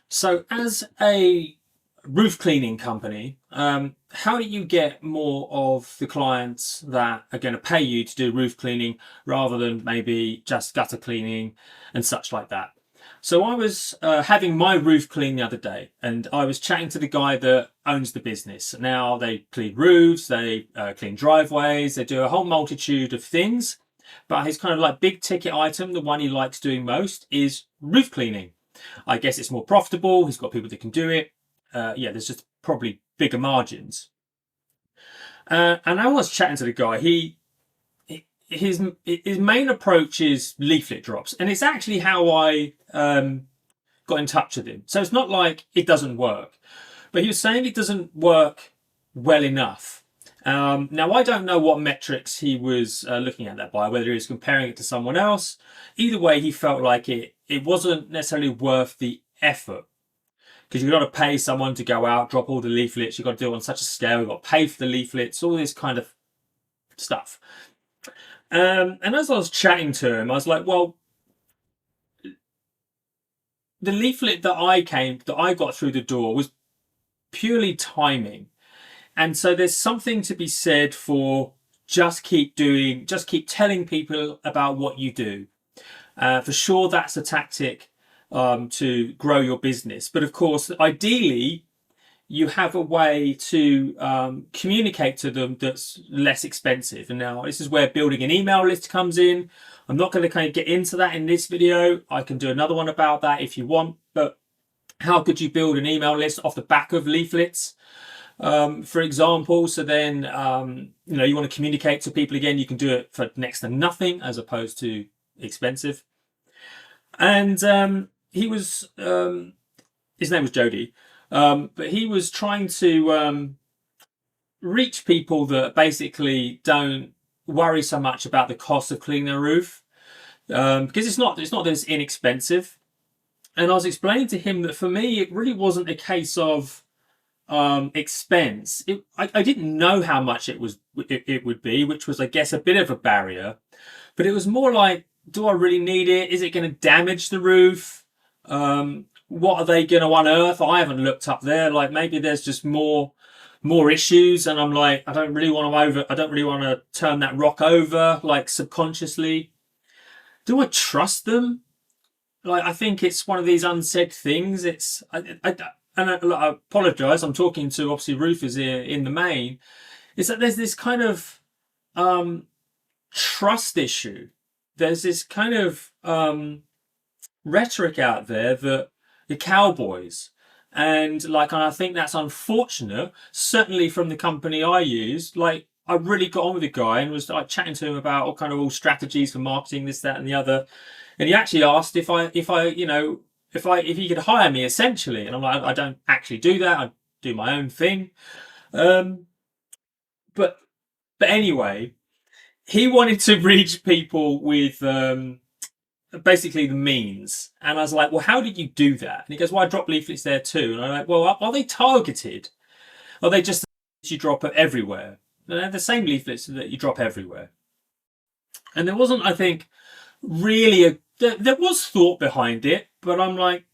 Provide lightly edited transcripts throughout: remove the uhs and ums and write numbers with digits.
So, as a roof cleaning company, how do you get more of the clients that are going to pay you to do roof cleaning rather than maybe just gutter cleaning and such like that? So, I was having my roof cleaned the other day, and I was chatting to the guy that owns the business. Now, they clean roofs, they clean driveways, they do a whole multitude of things. But his kind of like big ticket item, the one he likes doing most, is roof cleaning. I guess it's more profitable. He's got people that can do it. Yeah, there's just probably bigger margins. And I was chatting to the guy. His main approach is leaflet drops, and it's actually how I got in touch with him. So it's not like it doesn't work, but he was saying it doesn't work well enough. Now I don't know what metrics he was looking at that by, whether he was comparing it to someone else. Either way, he felt like it wasn't necessarily worth the effort because you've got to pay someone to go out, drop all the leaflets. You've got to do it on such a scale. You've got to pay for the leaflets, all this kind of stuff. And as I was chatting to him, I was like, well, the leaflet that I got through the door was purely timing. And so there's something to be said for just keep telling people about what you do. For sure, that's a tactic to grow your business. But of course, ideally, you have a way to communicate to them that's less expensive. And now this is where building an email list comes in. I'm not going to kind of get into that in this video. I can do another one about that if you want. But how could you build an email list off the back of leaflets? For example, so then you want to communicate to people again, you can do it for next to nothing as opposed to expensive. And he was his name was Jody, but he was trying to reach people that basically don't worry so much about the cost of cleaning their roof, because it's not that it's inexpensive. And I was explaining to him that for me it really wasn't a case of expense. I didn't know how much it would be, which was, I guess, a bit of a barrier. But it was more like, do I really need it? Is it going to damage the roof? What are they going to unearth? I haven't looked up there. Like, maybe there's just more issues, and I'm like, I don't really want to turn that rock over, like, subconsciously. Do I trust them? Like, I think it's one of these unsaid things. And I apologise, I'm talking to obviously roofers here in the main, is that there's this kind of trust issue. There's this kind of rhetoric out there that the cowboys, and I think that's unfortunate, certainly from the company I use. Like, I really got on with the guy and was like chatting to him about all strategies for marketing, this, that, and the other. And he actually asked if he could hire me, essentially. And I'm like, I don't actually do that. I do my own thing. But anyway, he wanted to reach people with basically the means. And I was like, well, how did you do that? And he goes, well, I drop leaflets there too. And I'm like, well, are they targeted? Or are they just you drop it everywhere? And they're the same leaflets that you drop everywhere. And there wasn't, I think, really there was thought behind it, but I'm like,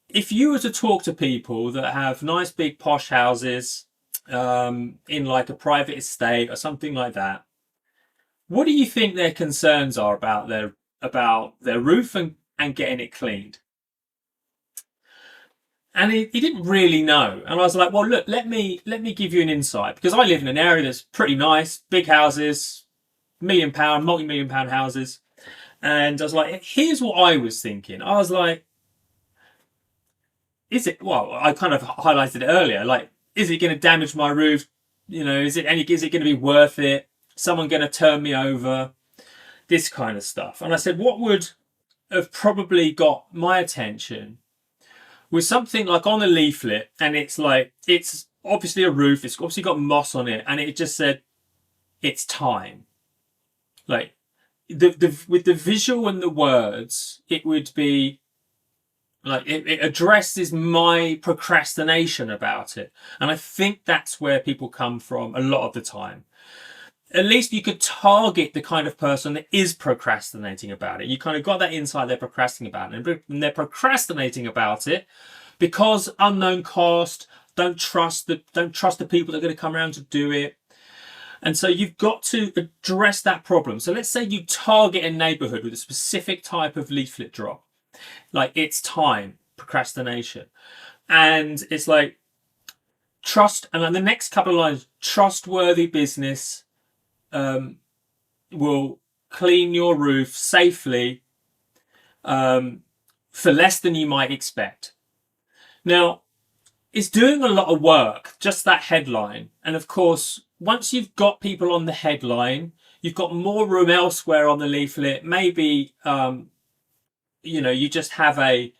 if you were to talk to people that have nice big posh houses in like a private estate or something like that, what do you think their concerns are about their roof and getting it cleaned? And he didn't really know. And I was like, well, look, let me give you an insight, because I live in an area that's pretty nice, big houses, multi-million pound houses. And I was like, here's what I was thinking. I was like, I kind of highlighted it earlier. Like, is it going to damage my roof? Is it going to be worth it? Someone going to turn me over? This kind of stuff. And I said, what would have probably got my attention was something like on a leaflet, and it's obviously a roof. It's obviously got moss on it, and it just said, it's time. Like, with the visual and the words, it would be like it addresses my procrastination about it. And I think that's where people come from a lot of the time. at least you could target the kind of person that is procrastinating about it. You kind of got that insight they're procrastinating about it, and they're procrastinating about it because unknown cost, don't trust the people that are going to come around to do it. And so you've got to address that problem. So let's say you target a neighborhood with a specific type of leaflet drop, like it's time, procrastination. And it's like trust, and then the next couple of lines, trustworthy business will clean your roof safely for less than you might expect. Now, it's doing a lot of work, just that headline. And of course, once you've got people on the headline, you've got more room elsewhere on the leaflet. Maybe, you just have a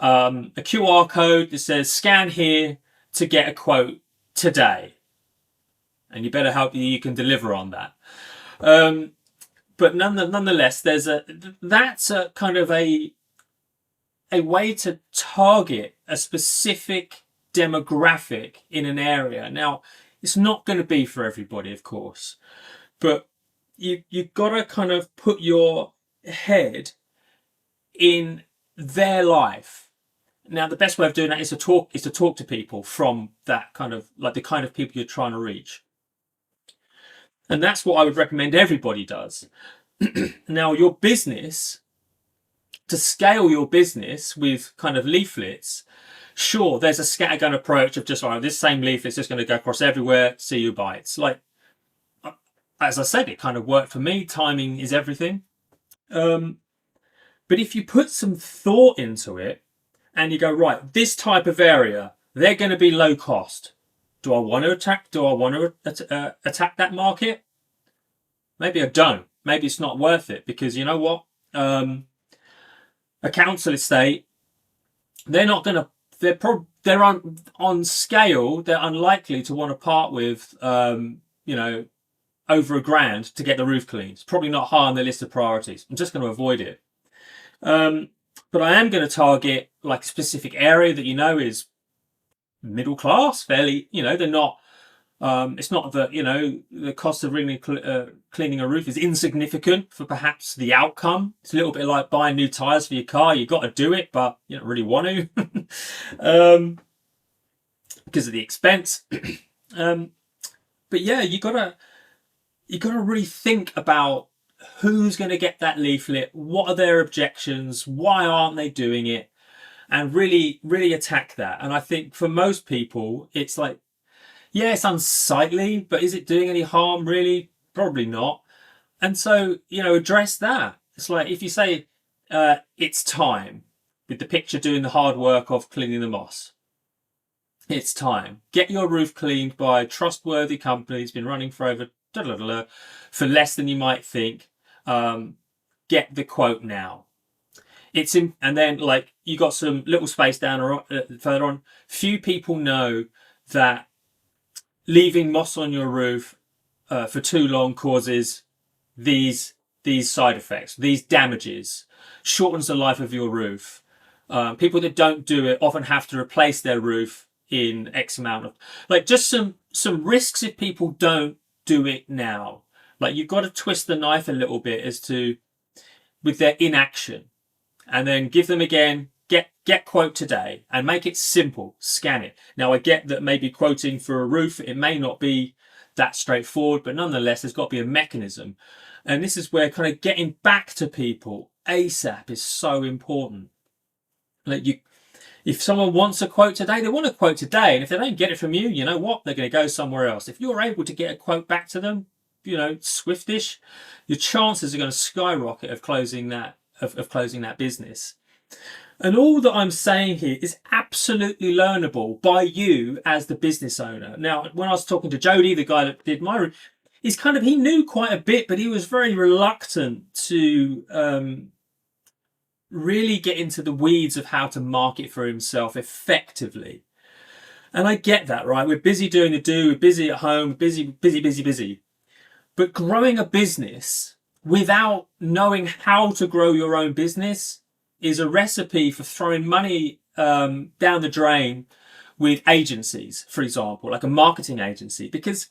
QR code that says scan here to get a quote today. And you better hope you can deliver on that. But nonetheless, that's a kind of a way to target a specific demographic in an area. Now, it's not going to be for everybody, of course, but you've got to kind of put your head in their life. Now, the best way of doing that is to talk to people from that kind of, like the kind of people you're trying to reach. And that's what I would recommend everybody does. Now, your business, to scale your business with kind of leaflets, sure, there's a scattergun approach of just, this same leaflet's just going to go across everywhere, see who bites. Like, as I said, it kind of worked for me. Timing is everything. But if you put some thought into it and you go, right, this type of area, they're going to be low cost. Do I want to attack that market? Maybe I don't. Maybe it's not worth it, because you know what? A council estate, they're on scale, they're unlikely to want to part with, over $1,000 to get the roof cleaned. It's probably not high on their list of priorities. I'm just going to avoid it. But I am going to target like a specific area that is middle class, fairly, they're not, it's not that, the cost of cleaning a roof is insignificant for perhaps the outcome. It's a little bit like buying new tires for your car. You've got to do it, but you don't really want to because of the expense. But yeah, you gotta really think about who's going to get that leaflet, what are their objections, why aren't they doing it, and really, really attack that. And I think for most people, it's like, yeah, it's unsightly, but is it doing any harm really? Probably not. And so, address that. It's like if you say it's time, with the picture doing the hard work of cleaning the moss. It's time. Get your roof cleaned by a trustworthy company. It's been running for over for less than you might think. Get the quote now. And then like you got some little space down or further on. Few people know that leaving moss on your roof for too long causes these side effects, these damages, shortens the life of your roof. People that don't do it often have to replace their roof in X amount of, like, just some risks if people don't do it now. Like, you've got to twist the knife a little bit as to with their inaction, and then give them again, get quote today, and make it simple. Scan it. Now, I get that maybe quoting for a roof, it may not be that straightforward, but nonetheless, there's got to be a mechanism. And this is where kind of getting back to people ASAP is so important. Like, if someone wants a quote today, they want a quote today. And if they don't get it from you, you know what? They're going to go somewhere else. If you're able to get a quote back to them, swiftish, your chances are going to skyrocket of closing that business. And all that I'm saying here is absolutely learnable by you as the business owner. Now, when I was talking to Jody, the guy that did my roof, he knew quite a bit, but he was very reluctant to really get into the weeds of how to market for himself effectively. And I get that, right? We're busy doing the do, we're busy at home, busy. But growing a business without knowing how to grow your own business is a recipe for throwing money down the drain with agencies, for example, like a marketing agency. Because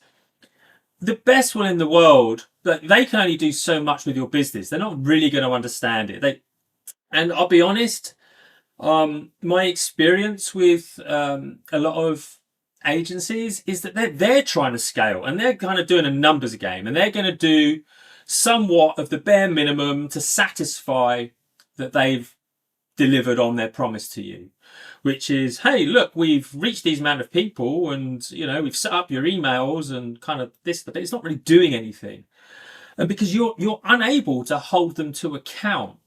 the best will in the world, but they can only do so much with your business. They're not really going to understand it. And I'll be honest, my experience with a lot of agencies is that they're trying to scale and they're kind of doing a numbers game, and they're going to do somewhat of the bare minimum to satisfy that they've delivered on their promise to you, which is, hey, look, we've reached these amount of people, and we've set up your emails and kind of this, but it's not really doing anything. And because you're unable to hold them to account.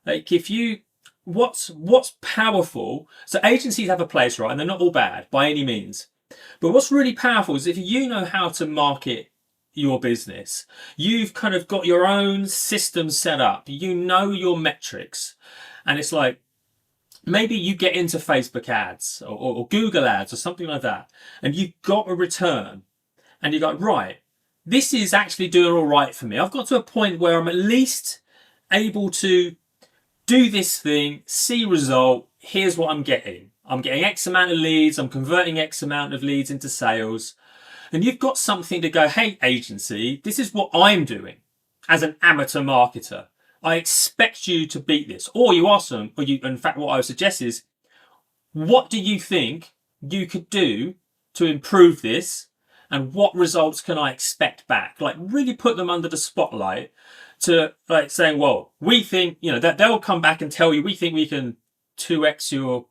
Like, if you what's powerful, so agencies have a place, right, and they're not all bad by any means, but what's really powerful is if you know how to market your business, you've kind of got your own system set up, you know your metrics, and it's like, maybe you get into Facebook ads or Google ads or something like that, and you've got a return, and you go, right, this is actually doing all right for me. I've got to a point where I'm at least able to do this thing, see result, here's what I'm getting. I'm getting X amount of leads, I'm converting X amount of leads into sales. And you've got something to go, hey, agency, this is what I'm doing as an amateur marketer. I expect you to beat this. Or you ask them, in fact, what I would suggest is, what do you think you could do to improve this? And what results can I expect back? Like, really put them under the spotlight to, like, saying, well, we think, that they'll come back and tell you, we think we can 2x your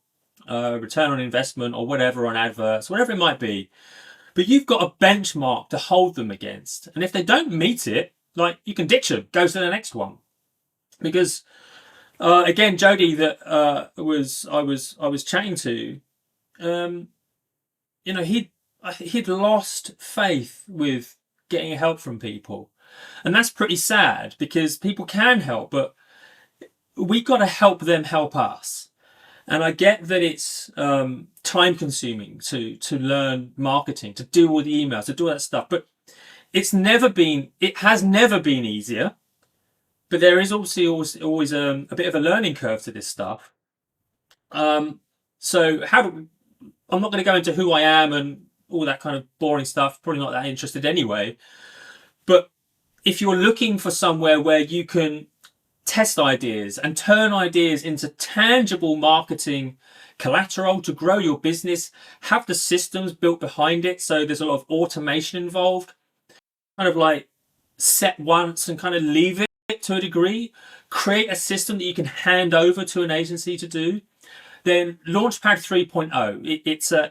return on investment or whatever on adverts, whatever it might be. But you've got a benchmark to hold them against. And if they don't meet it, like, you can ditch them, go to the next one. Because again, Jody, that I was chatting to, he'd lost faith with getting help from people. And that's pretty sad, because people can help, but we got to help them help us. And I get that it's time consuming to learn marketing, to do all the emails, to do all that stuff. But it has never been easier. But there is also always a bit of a learning curve to this stuff. So I'm not going to go into who I am and all that kind of boring stuff. Probably not that interested anyway. But if you're looking for somewhere where you can test ideas and turn ideas into tangible marketing collateral to grow your business, have the systems built behind it, so there's a lot of automation involved, kind of like set once and kind of leave it to a degree, create a system that you can hand over to an agency to do, then LaunchPad 3.0,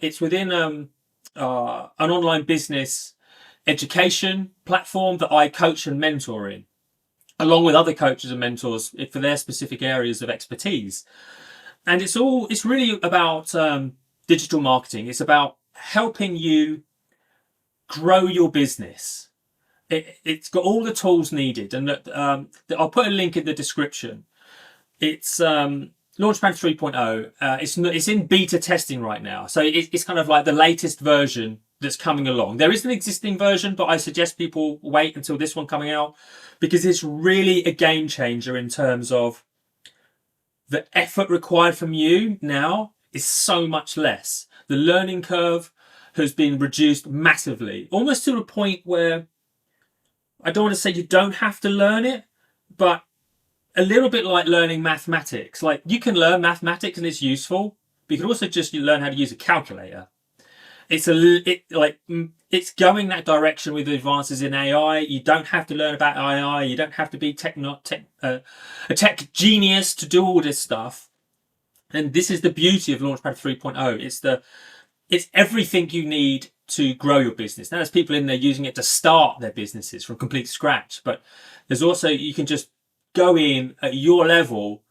it's within an online business education platform that I coach and mentor in, along with other coaches and mentors for their specific areas of expertise. And it's really about digital marketing. It's about helping you grow your business. It's got all the tools needed, and I'll put a link in the description. It's LaunchPad 3.0. It's in beta testing right now, so it's kind of like the latest version that's coming along. There is an existing version, but I suggest people wait until this one coming out, because it's really a game changer in terms of the effort required from you now is so much less. The learning curve has been reduced massively, almost to a point where I don't want to say you don't have to learn it, but a little bit like learning mathematics. Like, you can learn mathematics and it's useful, but you can also just learn how to use a calculator. It's going that direction with advances in AI. You don't have to learn about AI. You don't have to be a tech genius to do all this stuff. And this is the beauty of LaunchPad 3.0. It's everything you need to grow your business. Now, there's people in there using it to start their businesses from complete scratch, but there's also, you can just go in at your level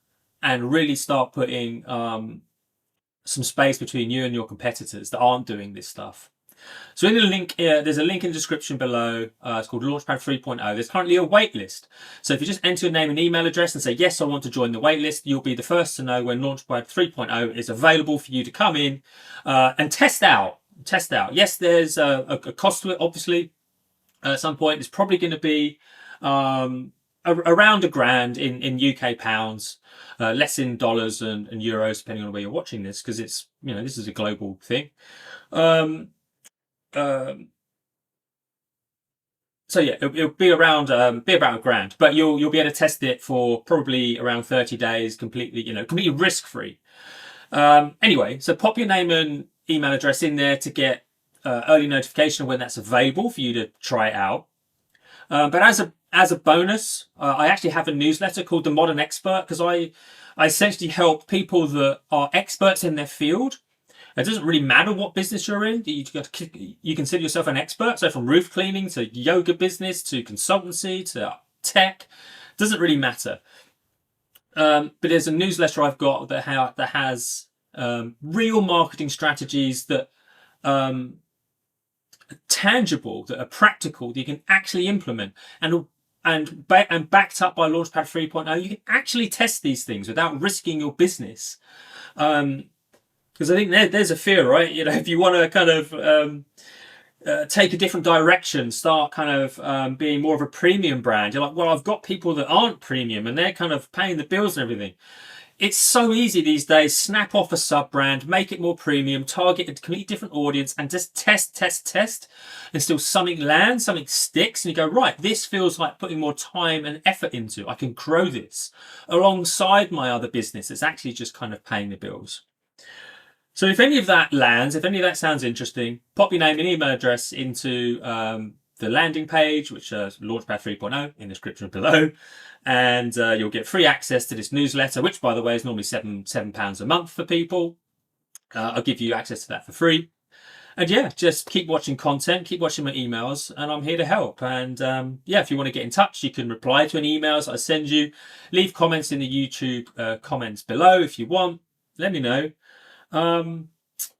and really start putting some space between you and your competitors that aren't doing this stuff. So in the link, there's a link in the description below. It's called LaunchPad 3.0. There's currently a waitlist. So if you just enter your name and email address and say, yes, I want to join the waitlist, you'll be the first to know when LaunchPad 3.0 is available for you to come in and test out. Yes, there's a cost to it, obviously. At some point, it's probably going to be around $1,000 in UK pounds, less in dollars and euros, depending on where you're watching this, because it's, this is a global thing. So yeah, it'll be around be about £1,000, but you'll be able to test it for probably around 30 days, completely completely risk free. Anyway, so pop your name and email address in there to get early notification of when that's available for you to try it out. But as a bonus, I actually have a newsletter called The Modern Expert, because I essentially help people that are experts in their field. It doesn't really matter what business you're in. You consider yourself an expert. So from roof cleaning to yoga business to consultancy to tech, doesn't really matter. But there's a newsletter I've got that has real marketing strategies that are tangible, that are practical, that you can actually implement, and backed up by LaunchPad 3.0, you can actually test these things without risking your business. Because I think there's a fear, right? If you want to kind of take a different direction, start kind of being more of a premium brand. You're like, well, I've got people that aren't premium and they're kind of paying the bills and everything. It's so easy these days. Snap off a sub brand, make it more premium, target a completely different audience, and just test until something lands, something sticks, and you go, right, this feels like putting more time and effort into. I can grow this alongside my other business. It's actually just kind of paying the bills. So if any of that lands, if any of that sounds interesting, pop your name and email address into the landing page, which is LaunchPad 3.0 in the description below, and you'll get free access to this newsletter, which, by the way, is normally £7 a month for people. I'll give you access to that for free. And yeah, just keep watching content, keep watching my emails, and I'm here to help. And yeah, if you want to get in touch, you can reply to any emails I send you. Leave comments in the YouTube comments below if you want. Let me know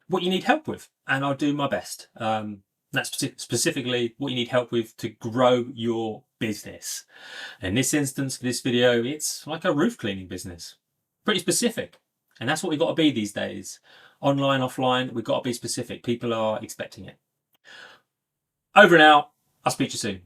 what you need help with, and I'll do my best. That's specifically what you need help with to grow your business. In this instance, for this video, it's like a roof cleaning business. Pretty specific. And that's what we've got to be these days. Online, offline, we've got to be specific. People are expecting it. Over and out. I'll speak to you soon.